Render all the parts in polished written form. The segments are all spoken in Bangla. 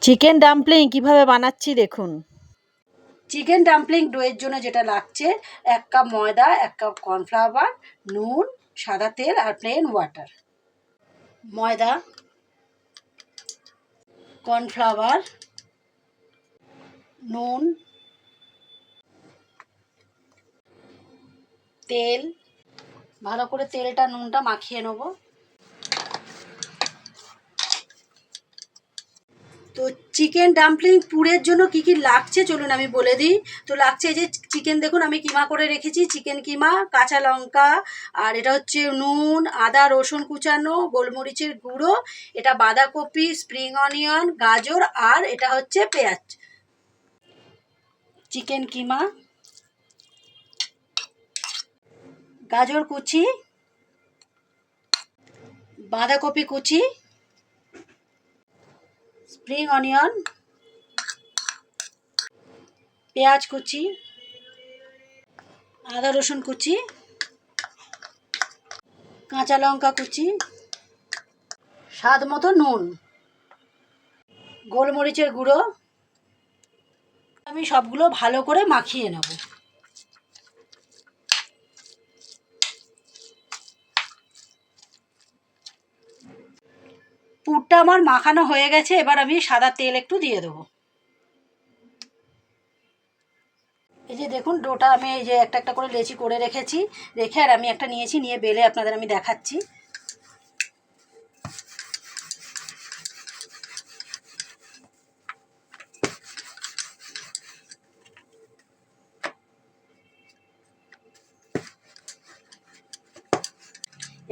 চিকেন ডাম্পলিং কিভাবে বানাচ্ছি দেখুন। চিকেন ডাম্পলিং ডোয়ের জন্য যেটা লাগছে 1 কাপ ময়দা, 1 কাপ কর্নফ্লাওয়ার, নুন, সাদা তেল আর প্লেন ওয়াটার। ময়দা, কর্নফ্লাওয়ার, নুন, তেল, ভালো করে তেলটা নুনটা মাখিয়ে নেব। তো চিকেন ডাম্পলিং পুরের জন্য কি কি লাগছে চলুন আমি বলে দিই। তো লাগছে এই যে চিকেন, দেখুন আমি কিমা করে রেখেছি, চিকেন কিমা, কাঁচা লঙ্কা, আর এটা হচ্ছে নুন, আদা রসুন কুচানো, গোলমরিচের গুঁড়ো, এটা বাঁধাকপি, স্প্রিং অনিয়ন, গাজর, আর এটা হচ্ছে পেঁয়াজ। চিকেন কিমা, গাজর কুচি, বাঁধাকপি কুচি, স্প্রিং অনিয়ন, পেঁয়াজ কুচি, আদা রসুন কুচি, কাঁচা লঙ্কা কুচি, স্বাদ মতো নুন, গোলমরিচের গুঁড়ো। আমি সবগুলো ভালো করে মাখিয়ে নেব। পুরটা আমার মাখানো হয়ে গেছে, এবার আমি সাদা তেল একটু দিয়ে দেবো। এই যে দেখুন ডোটা আমি এই যে একটা একটা করে লেচি করে রেখেছি, রেখে আর আমি একটা নিয়েছি, নিয়ে বেলে আপনাদের আমি দেখাচ্ছি।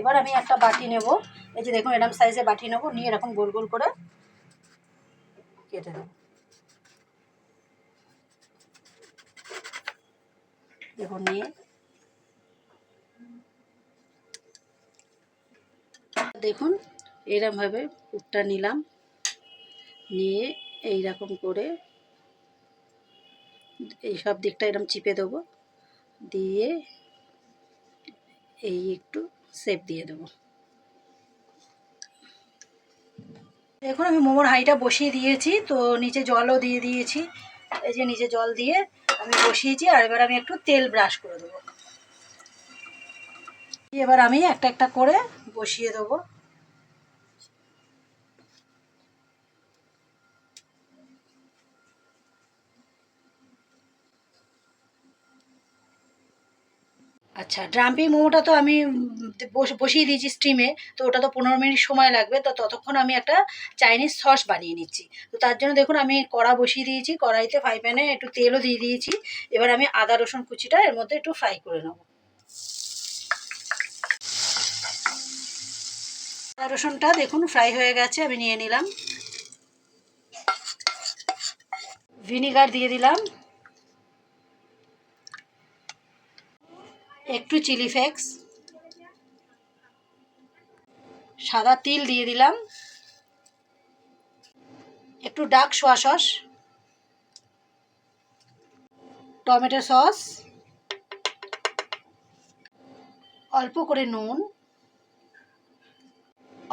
এবার আমি একটা বাটি নেব, এই যে দেখুন এরকম সাইজে বাটি নেব, নিয়ে এরকম গোল গোল করে কেটে দেব। দেখুন নিয়ে দেখুন এরকমভাবে পুরটা নিলাম, নিয়ে এইরকম করে এই সব দিকটা এরকম চিপে দেবো, দিয়ে এই একটু শেপ দিয়ে দেবো। দেখুন আমি মোমোর হাঁড়িটা বসিয়ে দিয়েছি, তো নিচে জলও দিয়ে দিয়েছি, এই যে নিচে জল দিয়ে আমি বসিয়েছি, আর এবার আমি একটু তেল ব্রাশ করে দেবো। এবার আমি একটা একটা করে বসিয়ে দেবো। আচ্ছা, ড্রাম্পিং মোমোটা তো আমি বসিয়ে দিয়েছি স্টিমে, তো ওটা তো 15 মিনিট সময় লাগবে, তো ততক্ষণ আমি একটা চাইনিজ সস বানিয়ে নিচ্ছি। তো তার জন্য দেখুন আমি কড়া বসিয়ে দিয়েছি, কড়াইতে ফ্রাই প্যানে একটু তেলও দিয়ে দিয়েছি। এবার আমি আদা রসুন কুচিটা এর মধ্যে একটু ফ্রাই করে নেব। আদা রসুনটা দেখুন ফ্রাই হয়ে গেছে, আমি নিয়ে নিলাম। ভিনিগার দিয়ে দিলাম, একটু চিলি ফ্লেক্স, সাদা তিল দিয়ে দিলাম, একটু ডার্ক সোয়া সস, টমেটো সস, অল্প করে নুন,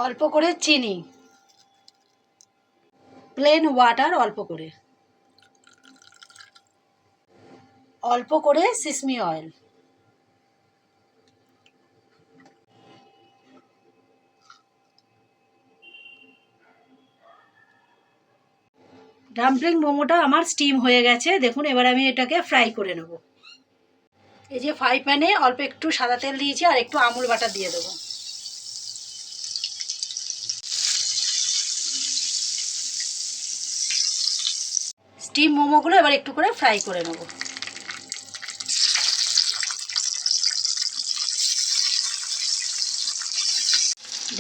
অল্প করে চিনি, প্লেন ওয়াটার অল্প করে, অল্প করে সিসমি অয়েল। ডাম্পলিং মোমোটা আমার স্টিম হয়ে গেছে, দেখুন এবার আমি এটাকে ফ্রাই করে নেব। এই যে ফ্রাই প্যানে অল্প একটু সাদা তেল দিয়েছি, আর একটু আমুল বাটার দিয়ে দেবো। স্টিম মোমোগুলো এবার একটু করে ফ্রাই করে নেব।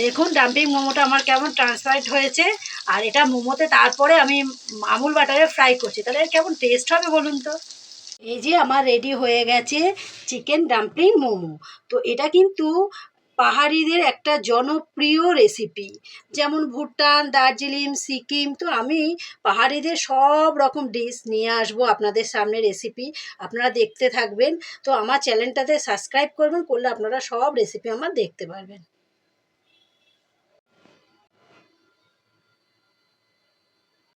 দেখুন ডাম্পিং মোমোটা আমার কেমন ট্রান্সপারেন্ট হয়েছে, আর এটা মোমোতে তারপরে আমি আমুল বাটারে ফ্রাই করছি, তাহলে কেমন টেস্ট হবে বলুন তো। এই যে আমার রেডি হয়ে গেছে চিকেন ডাম্পলিং মোমো। তো এটা কিন্তু পাহাড়িদের একটা জনপ্রিয় রেসিপি, যেমন ভুটান, দার্জিলিং, সিকিম, তো আমি পাহাড়িদের সব রকম ডিশ নিয়ে আসবো আপনাদের সামনে রেসিপি, আপনারা দেখতে থাকবেন। তো আমার চ্যানেলটাতে সাবস্ক্রাইব করবেন, করলে আপনারা সব রেসিপি আমার দেখতে পারবেন।